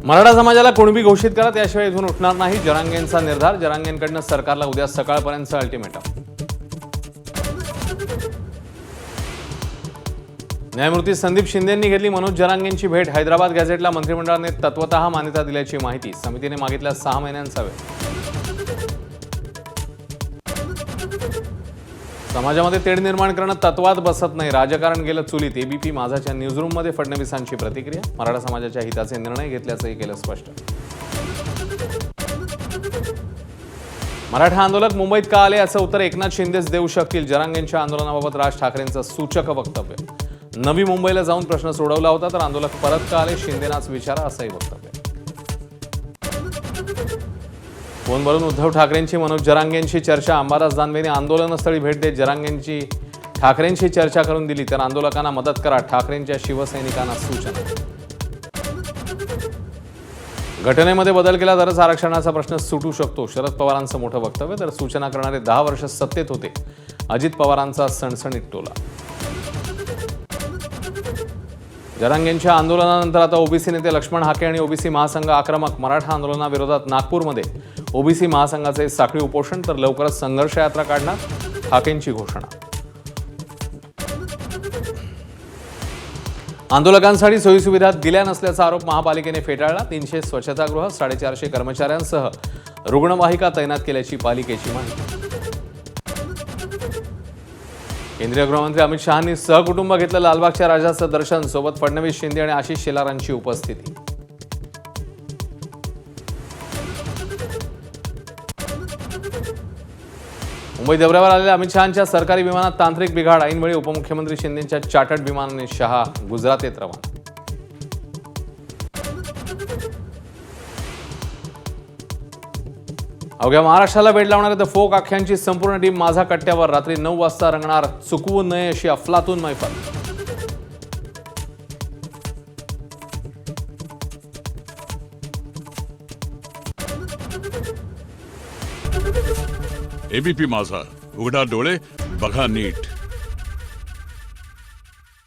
मराठा समाजाला कुणबी घोषित करा, त्याशिवाय इथून उठणार नाही. जरांगेंचा निर्धार. जरांगेंकडून सरकारला उद्या सकाळपर्यंत अल्टिमेटम. न्यायमूर्ती संदीप शिंदेंनी घेतली मनोज जरांगेंची भेट. हैदराबाद गॅझेटला मंत्रिमंडळाने तत्वतः मान्यता दिल्याची माहिती. समितीने मागितला 6 महिन्यांचा वेळ. समाजामध्ये तेढ निर्माण करणं तत्वात बसत नाही. राजकारण गेलं चुलीत. एबीपी माझाच्या न्यूजरूममध्ये फडणवीसांची प्रतिक्रिया. मराठा समाजाच्या हिताचे निर्णय घेतल्याचंही केलं स्पष्ट. मराठा आंदोलक मुंबईत का आले याचं उत्तर एकनाथ शिंदेच देऊ शकतील. जरांगेंच्या आंदोलनाबाबत राज ठाकरेंचं सूचक वक्तव्य. नवी मुंबईला जाऊन प्रश्न सोडवला होता तर आंदोलक परत का आले, शिंदेनाच विचारा, असंही वक्तव्य. फोनवरून उद्धव ठाकरेंची मनोज जरांगेंची चर्चा. अंबादास दानवेने आंदोलनस्थळी भेट देत जरांगेंची ठाकरेंची चर्चा करून दिली. तर आंदोलकांना मदत करा, ठाकरेंच्या शिवसैनिकांना सूचना. घटनेमध्ये बदल केला तरच आरक्षणाचा प्रश्न सुटू शकतो. शरद पवारांचं मोठं वक्तव्य. तर सूचना करणारे 10 वर्ष सत्तेत होते. अजित पवारांचा सणसणीत टोला. जरांगेंच्या आंदोलनानंतर आता ओबीसी नेते लक्ष्मण हाके आणि ओबीसी महासंघ आक्रमक. मराठा आंदोलनाविरोधात नागपूरमध्ये ओबीसी महासंघाचे साखळी उपोषण. तर लवकरच संघर्ष यात्रा काढणार, हाकेंची घोषणा. आंदोलकांसाठी सोयीसुविधा दिल्या नसल्याचा आरोप महापालिकेने फेटाळला. 300 स्वच्छतागृह, 450 कर्मचाऱ्यांसह रुग्णवाहिका तैनात केल्याची पालिकेची माहिती. केंद्रीय गृहमंत्री अमित शहांनी सहकुटुंब घेतलं लालबागच्या राजाचं दर्शन. सोबत फडणवीस, शिंदे आणि आशिष शेलारांची उपस्थिती. मुंबई दौऱ्यावर आलेल्या अमित शहांच्या सरकारी विमानात तांत्रिक बिघाड. ऐनवेळी उपमुख्यमंत्री शिंदेंच्या चार्टर्ड विमानाने शहा गुजरातेत रवाना. अवघ्या महाराष्ट्राला वेड लावणाऱ्या द फोक आख्यांची संपूर्ण टीम माझा कट्ट्यावर. रात्री 9 वाजता रंगणार चुकवू नये अशी अफलातून मैफल. एबीपी माझा, उघडा डोळे बघा नीट.